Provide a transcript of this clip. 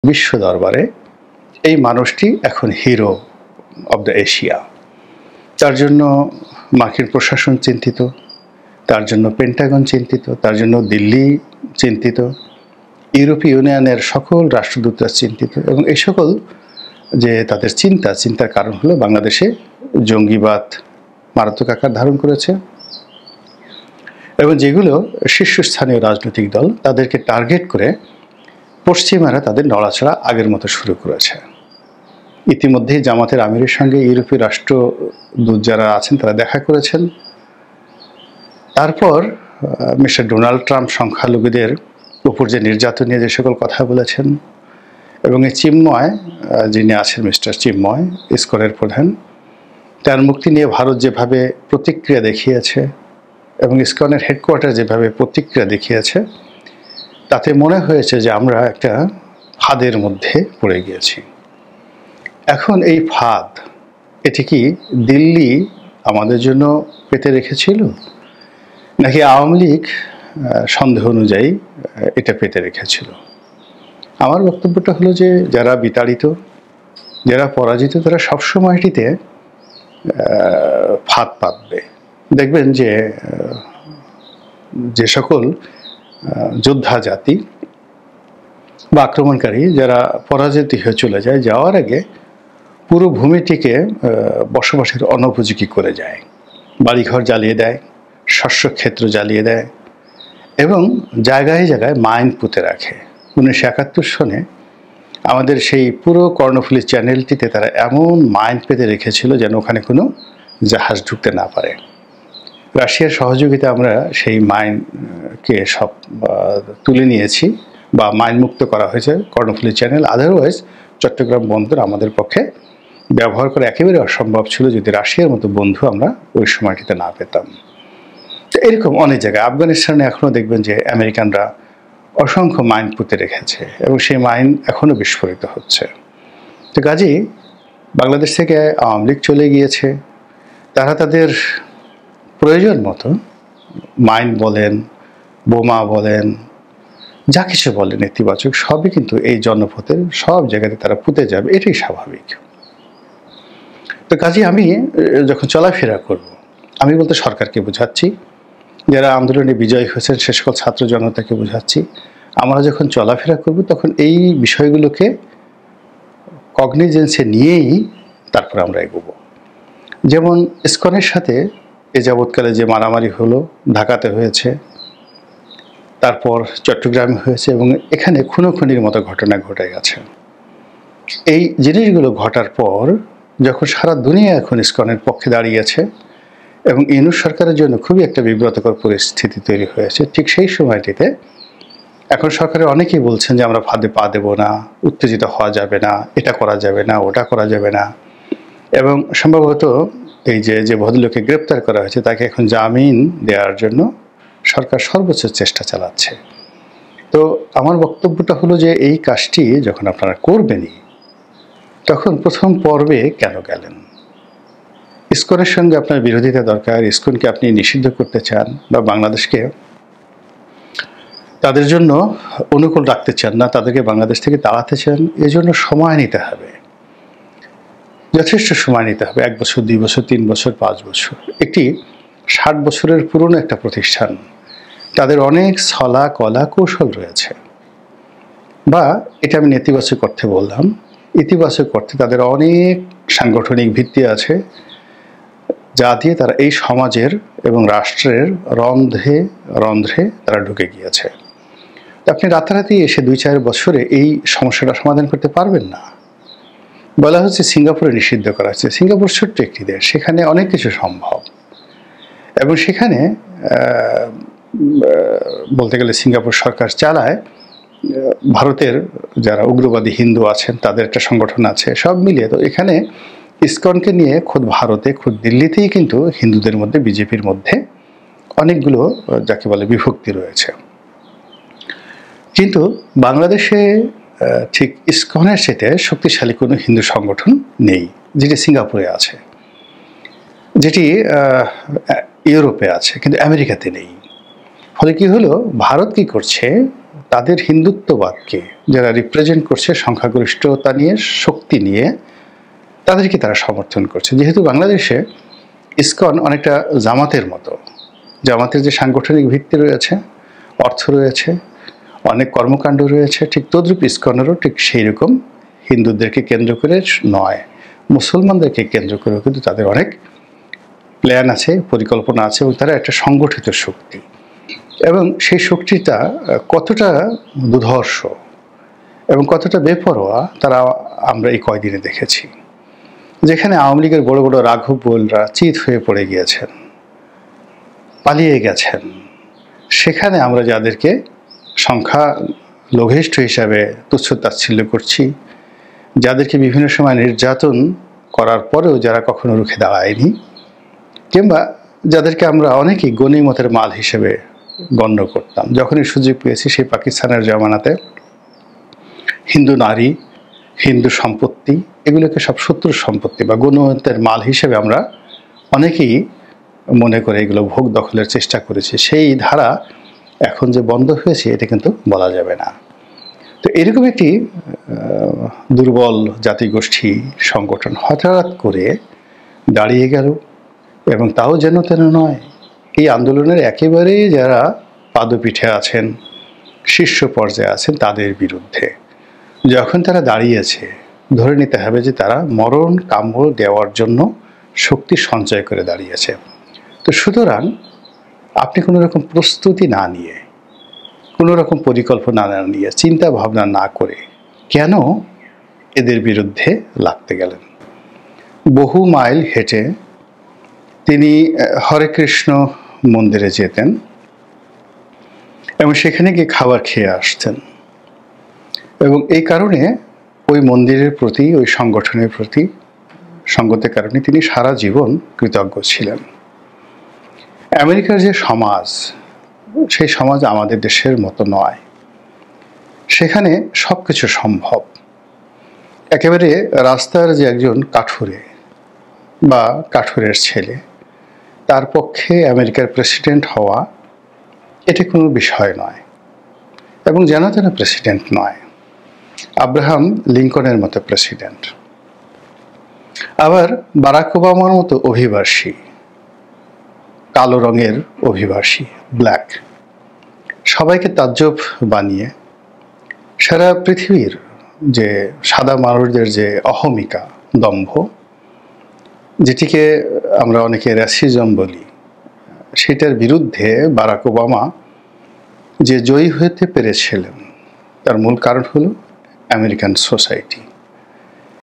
বিশ্ব দরবারে এই মানুষটি এখন হিরো অব দ্য এশিয়া। তার জন্য মার্কিন প্রশাসন চিন্তিত, তার জন্য পেন্টাগন চিন্তিত, তার জন্য দিল্লি চিন্তিত, ইউরোপীয় ইউনিয়নের সকল রাষ্ট্রদূতরা চিন্তিত। এবং এই সকল যে তাদের চিন্তার কারণ হলো বাংলাদেশে জঙ্গিবাদ মারাত্মক আকার ধারণ করেছে এবং যেগুলো শীর্ষস্থানীয় রাজনৈতিক দল তাদেরকে টার্গেট করে পশ্চিমারা তাদের নড়াচড়া আগের মতো শুরু করেছে। ইতিমধ্যেই জামাতের আমিরের সঙ্গে ইউরোপীয় রাষ্ট্রদূত যারা আছেন তারা দেখা করেছেন। তারপর মিস্টার ডোনাল্ড ট্রাম্প সংখ্যালঘুদের উপর যে নির্যাতন নিয়ে যে সকল কথা বলেছেন এবং এই চিন্ময় যিনি আছেন মিস্টার চিন্ময় ইসকনের প্রধান, তার মুক্তি নিয়ে ভারত যেভাবে প্রতিক্রিয়া দেখিয়েছে এবং ইসকনের হেডকোয়ার্টার যেভাবে প্রতিক্রিয়া দেখিয়েছে, তাতে মনে হয়েছে যে আমরা একটা ফাঁদের মধ্যে পড়ে গিয়েছি। এখন এই ফাঁদ, এটি কি দিল্লি আমাদের জন্য পেতে রেখেছিল নাকি আওয়ামী লীগ সন্দেহ অনুযায়ী এটা পেতে রেখেছিল? আমার বক্তব্যটা হলো যে যারা বিতাড়িত, যারা পরাজিত, তারা সবসময় এটিতে ফাঁদ পাতবে। দেখবেন যে সকল যোদ্ধা জাতি বা আক্রমণকারী যারা পরাজিত হয়ে চলে যায়, যাওয়ার আগে পুরো ভূমিটিকে বসবাসের অনুপযোগী করে যায়, বাড়িঘর জ্বালিয়ে দেয়, শস্যক্ষেত্র জ্বালিয়ে দেয় এবং জায়গায় জায়গায় মাইন পুঁতে রাখে। 1971 সনে আমাদের সেই পুরো কর্ণফুলী চ্যানেলটিতে তারা এমন মাইন পেতে রেখেছিল যেন ওখানে কোনো জাহাজ ঢুকতে না পারে। রাশিয়ার সহযোগিতা আমরা সেই মাইনকে সব তুলে নিয়েছি বা মাইন মুক্ত করা হয়েছে কর্ণফুলী চ্যানেল। আদারওয়াইজ চট্টগ্রাম বন্দর আমাদের পক্ষে ব্যবহার করা একেবারে অসম্ভব ছিল যদি রাশিয়ার মতো বন্ধু আমরা ওই সময়টিতে না পেতাম। তো এরকম অনেক জায়গায়, আফগানিস্তানে এখনও দেখবেন যে আমেরিকানরা অসংখ্য মাইন পুঁতে রেখেছে এবং সেই মাইন এখনও বিস্ফোরিত হচ্ছে। তো কাজেই বাংলাদেশ থেকে আওয়ামী লীগ চলে গিয়েছে, তারা তাদের প্রয়োজন মতো মাইন বলেন, বোমা বলেন, যা কিছু বলেন নেতিবাচক, সবই কিন্তু এই জনপথের সব জায়গাতে তারা পুঁতে যাবে, এটাই স্বাভাবিক। তো কাজেই আমি যখন চলাফেরা করব, আমি বলতে সরকারকে বোঝাচ্ছি, যারা আন্দোলনে বিজয়ী হয়েছেন সে সকল ছাত্র জনতাকে বোঝাচ্ছি, আমরা যখন চলাফেরা করব তখন এই বিষয়গুলোকে কগনিজেন্সে নিয়েই তারপর আমরা এগোব। যেমন ইসকনের সাথে এ যাবৎকালে যে মারামারি হলো, ঢাকাতে হয়েছে, তারপর চট্টগ্রামে হয়েছে এবং এখানে খুনোখুনির মতো ঘটনা ঘটে গেছে। এই জিনিসগুলো ঘটার পর যখন সারা দুনিয়া এখন ইসকনের পক্ষে দাঁড়িয়েছে এবং ইউনূস সরকারের জন্য খুবই একটা বিব্রতকর পরিস্থিতি তৈরি হয়েছে, ঠিক সেই সময়টিতে এখন সরকারের অনেকেই বলছেন যে আমরা ফাঁদে পা দেব না, উত্তেজিত হওয়া যাবে না, এটা করা যাবে না, ওটা করা যাবে না। এবং সম্ভবত এই যে ভদ্রলোককে গ্রেপ্তার করা হয়েছে তাকে এখন জামিন দেওয়ার জন্য সরকার সর্বোচ্চ চেষ্টা চালাচ্ছে। তো আমার বক্তব্যটা হলো যে এই কাজটি যখন আপনারা করবেনই, তখন প্রথম পর্বে কেন গেলেন? ইসকনের সঙ্গে আপনার বিরোধিতা দরকার, ইসকনকে আপনি নিষিদ্ধ করতে চান বা বাংলাদেশকে তাদের জন্য অনুকূল রাখতে চান না, তাদেরকে বাংলাদেশ থেকে তাড়াতে চান, এজন্য সময় নিতে হবে, যথেষ্ট সময় নিতে হবে। 1 বছর, 2 বছর, 3 বছর, 5 বছর। একটি 60 বছরের পুরনো একটা প্রতিষ্ঠান, তাদের অনেক ছলা কলা কৌশল রয়েছে, বা এটা আমি নেতিবাচক অর্থে বললাম, ইতিবাচক অর্থে তাদের অনেক সাংগঠনিক ভিত্তি আছে যা দিয়ে তারা এই সমাজের এবং রাষ্ট্রের রন্ধ্রে রন্ধ্রে তারা ঢুকে গিয়েছে। আপনি রাতারাতি এসে 2-4 বছরে এই সমস্যাটা সমাধান করতে পারবেন না। বলা হচ্ছে সিঙ্গাপুরে নিষিদ্ধ করা হচ্ছে। সিঙ্গাপুর ছোট্ট একটি দেশ, সেখানে অনেক কিছু সম্ভব এবং সেখানে বলতে গেলে সিঙ্গাপুর সরকার চালায়, ভারতের যারা উগ্রবাদী হিন্দু আছেন তাদের একটা সংগঠন আছে, সব মিলিয়ে। তো এখানে ইসকনকে নিয়ে খোদ ভারতে, খোদ দিল্লিতেই কিন্তু হিন্দুদের মধ্যে, বিজেপির মধ্যে অনেকগুলো যাকে বলে বিভক্তি রয়েছে। কিন্তু বাংলাদেশে ঠিক ইসকনের সাথে শক্তিশালী কোনো হিন্দু সংগঠন নেই, যেটি সিঙ্গাপুরে আছে, যেটি ইউরোপে আছে, কিন্তু আমেরিকাতে নেই। ফলে কি হলো, ভারত কি করছে, তাদের হিন্দুত্ববাদকে যারা রিপ্রেজেন্ট করছে সংখ্যাগরিষ্ঠতা নিয়ে, শক্তি নিয়ে, তাদেরকে তারা সমর্থন করছে। যেহেতু বাংলাদেশে ইসকন অনেকটা জামাতের মতো, জামাতের যে সাংগঠনিক ভিত্তি রয়েছে, অর্থ রয়েছে, অনেক কর্মকাণ্ড রয়েছে, ঠিক তদ্রূপ ইসকনেরও ঠিক সেই রকম হিন্দুদেরকে কেন্দ্র করে নয়, মুসলমানদেরকে কেন্দ্র করে কিন্তু তাদের অনেক প্ল্যান আছে, পরিকল্পনা আছে, এবং তারা একটা সংগঠিত শক্তি। এবং সেই শক্তিটা কতটা দুর্ধর্ষ এবং কতটা বেপরোয়া তারা আমরা এই কয়দিনে দেখেছি। যেখানে আওয়ামী লীগের বড় বড় রাঘব বোলরা চিত হয়ে পড়ে গিয়েছেন, পালিয়ে গেছেন, সেখানে আমরা যাদেরকে সংখ্যা লঘিষ্ঠ হিসাবে তুচ্ছ-তাচ্ছিল্য করছি, যাদেরকে বিভিন্ন সময় নির্যাতন করার পরেও যারা কখনো রুখে দাঁড়ায়নি, কিংবা যাদেরকে আমরা অনেকেই গনিমতের মাল হিসেবে গণ্য করতাম, যখনই সুযোগ পেয়েছি সেই পাকিস্তানের জামানাতে হিন্দু নারী, হিন্দু সম্পত্তি, এগুলোকে সব শত্রুর সম্পত্তি বা গনিমতের মাল হিসেবে আমরা অনেকেই মনে করে এগুলো ভোগ দখলের চেষ্টা করেছি। সেই ধারা এখন যে বন্ধ হয়েছে এটা কিন্তু বলা যাবে না। তো এরকম একটি দুর্বল জাতিগোষ্ঠী সংগঠন হঠাৎ করে দাঁড়িয়ে গেল, এবং তাও যেন তেন নয়, এই আন্দোলনের একেবারেই যারা পাদপীঠে আছেন, শীর্ষ পর্যায়ে আছেন, তাদের বিরুদ্ধে যখন তারা দাঁড়িয়েছে, ধরে নিতে হবে যে তারা মরণ কাম্য দেওয়ার জন্য শক্তি সঞ্চয় করে দাঁড়িয়েছে। তো সুতরাং আপনি কোনো রকম প্রস্তুতি না নিয়ে, কোনো রকম পরিকল্পনা না নিয়ে, চিন্তা ভাবনা না করে কেন এদের বিরুদ্ধে লাগতে গেলেন? বহু মাইল হেঁটে তিনি হরে কৃষ্ণ মন্দিরে যেতেন এবং সেখানে গিয়ে খাবার খেয়ে আসতেন, এবং এই কারণে ওই মন্দিরের প্রতি, ওই সংগঠনের প্রতি সঙ্গতের কারণে তিনি সারা জীবন কৃতজ্ঞ ছিলেন। আমেরিকার যে সমাজ, সেই সমাজ আমাদের দেশের মতো নয়। সেখানে সব কিছু সম্ভব। একেবারে রাস্তার যে একজন কাঠুরে বা কাঠুরের ছেলে, তার পক্ষে আমেরিকার প্রেসিডেন্ট হওয়া এটা কোনো বিষয় নয়, এবং যেন তেন প্রেসিডেন্ট নয়, আব্রাহাম লিঙ্কনের মতো প্রেসিডেন্ট, আবার বারাক ওবামার মতো অভিবাসী, কালো রঙের অভিবাসী, ব্ল্যাক, সবাইকে তাজ্জব বানিয়ে সারা পৃথিবীর যে সাদা মানুষদের যে অহমিকা, দম্ভ, যেটিকে আমরা অনেকে র্যাসিজম বলি, সেটার বিরুদ্ধে বারাক ওবামা যে জয়ী হতে পেরেছিলেন, তার মূল কারণ হলো আমেরিকান সোসাইটি।